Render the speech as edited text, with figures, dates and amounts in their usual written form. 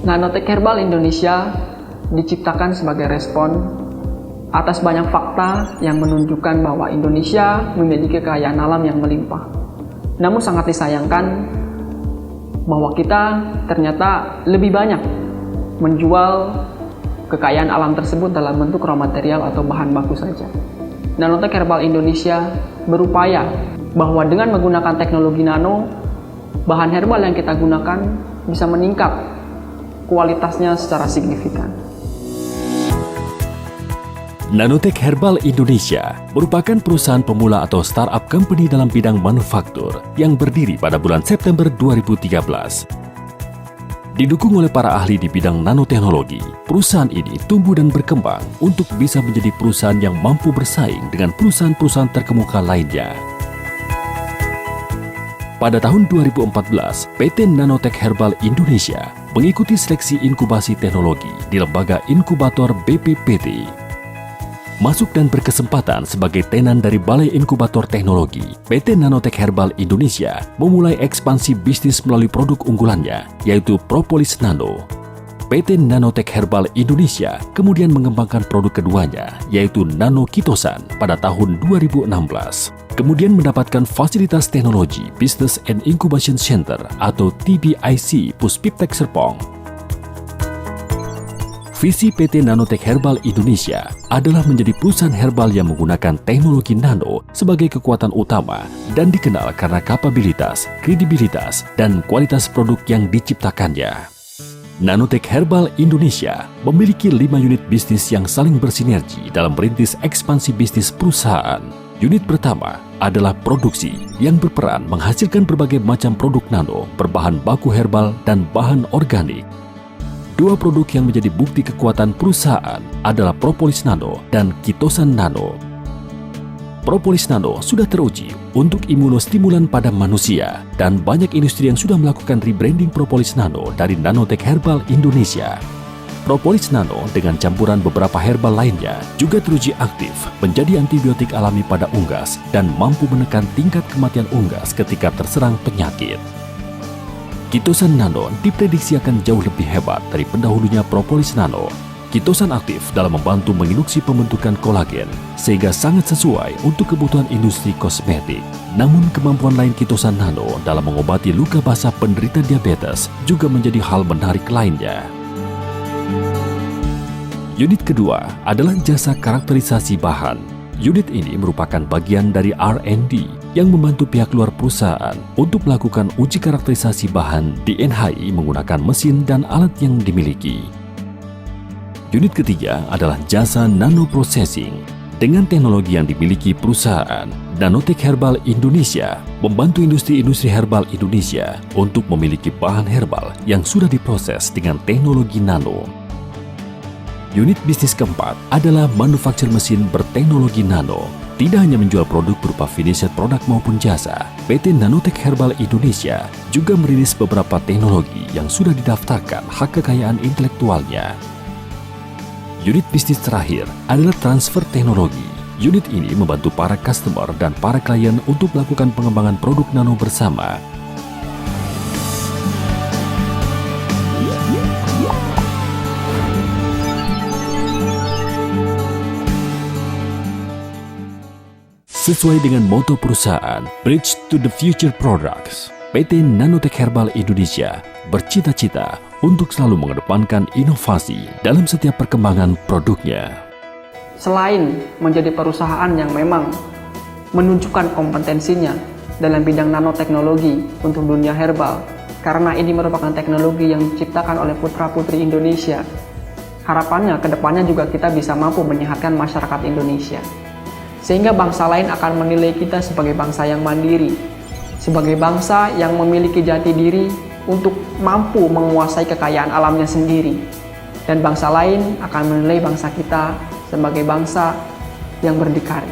Nanotek Herbal Indonesia diciptakan sebagai respon atas banyak fakta yang menunjukkan bahwa Indonesia memiliki kekayaan alam yang melimpah. Namun sangat disayangkan bahwa kita ternyata lebih banyak menjual kekayaan alam tersebut dalam bentuk raw material atau bahan baku saja. Nanotek Herbal Indonesia berupaya bahwa dengan menggunakan teknologi nano, bahan herbal yang kita gunakan bisa meningkat kualitasnya secara signifikan. Nanotek Herbal Indonesia merupakan perusahaan pemula atau startup company dalam bidang manufaktur yang berdiri pada bulan September 2013. Didukung oleh para ahli di bidang nanoteknologi, perusahaan ini tumbuh dan berkembang untuk bisa menjadi perusahaan yang mampu bersaing dengan perusahaan-perusahaan terkemuka lainnya. Pada tahun 2014, PT Nanotek Herbal Indonesia mengikuti seleksi inkubasi teknologi di Lembaga Inkubator BPPT. Masuk dan berkesempatan sebagai tenan dari Balai Inkubator Teknologi, PT Nanotek Herbal Indonesia memulai ekspansi bisnis melalui produk unggulannya, yaitu Propolis Nano. PT Nanotek Herbal Indonesia kemudian mengembangkan produk keduanya, yaitu Nano Kitosan pada tahun 2016. Kemudian mendapatkan fasilitas teknologi Business and Incubation Center atau TBIC Puspiptek Serpong. Visi PT Nanotek Herbal Indonesia adalah menjadi perusahaan herbal yang menggunakan teknologi nano sebagai kekuatan utama dan dikenal karena kapabilitas, kredibilitas, dan kualitas produk yang diciptakannya. Nanotek Herbal Indonesia memiliki 5 unit bisnis yang saling bersinergi dalam merintis ekspansi bisnis perusahaan. Unit pertama adalah produksi yang berperan menghasilkan berbagai macam produk nano berbahan baku herbal dan bahan organik. Dua produk yang menjadi bukti kekuatan perusahaan adalah Propolis Nano dan Kitosan Nano. Propolis Nano sudah teruji untuk imunostimulan pada manusia dan banyak industri yang sudah melakukan rebranding Propolis Nano dari Nanotek Herbal Indonesia. Propolis Nano dengan campuran beberapa herbal lainnya juga teruji aktif menjadi antibiotik alami pada unggas dan mampu menekan tingkat kematian unggas ketika terserang penyakit. Kitosan Nano diprediksi akan jauh lebih hebat dari pendahulunya Propolis Nano. Kitosan aktif dalam membantu menginduksi pembentukan kolagen, sehingga sangat sesuai untuk kebutuhan industri kosmetik. Namun kemampuan lain Kitosan Nano dalam mengobati luka basah penderita diabetes juga menjadi hal menarik lainnya. Unit kedua adalah jasa karakterisasi bahan. Unit ini merupakan bagian dari R&D yang membantu pihak luar perusahaan untuk melakukan uji karakterisasi bahan di NHI menggunakan mesin dan alat yang dimiliki. Unit ketiga adalah jasa nanoprocessing. Dengan teknologi yang dimiliki perusahaan, Nanotek Herbal Indonesia membantu industri-industri herbal Indonesia untuk memiliki bahan herbal yang sudah diproses dengan teknologi nano. Unit bisnis keempat adalah manufaktur mesin berteknologi nano. Tidak hanya menjual produk berupa finished produk maupun jasa, PT Nanotek Herbal Indonesia juga merilis beberapa teknologi yang sudah didaftarkan hak kekayaan intelektualnya. Unit bisnis terakhir adalah transfer teknologi. Unit ini membantu para customer dan para klien untuk melakukan pengembangan produk nano bersama. Sesuai dengan moto perusahaan Bridge to the Future Products, PT Nanotek Herbal Indonesia bercita-cita untuk selalu mengedepankan inovasi dalam setiap perkembangan produknya. Selain menjadi perusahaan yang memang menunjukkan kompetensinya dalam bidang nanoteknologi untuk dunia herbal, karena ini merupakan teknologi yang diciptakan oleh putra-putri Indonesia, harapannya ke depannya juga kita bisa mampu menyehatkan masyarakat Indonesia. Sehingga bangsa lain akan menilai kita sebagai bangsa yang mandiri, sebagai bangsa yang memiliki jati diri untuk mampu menguasai kekayaan alamnya sendiri. Dan bangsa lain akan menilai bangsa kita sebagai bangsa yang berdikari.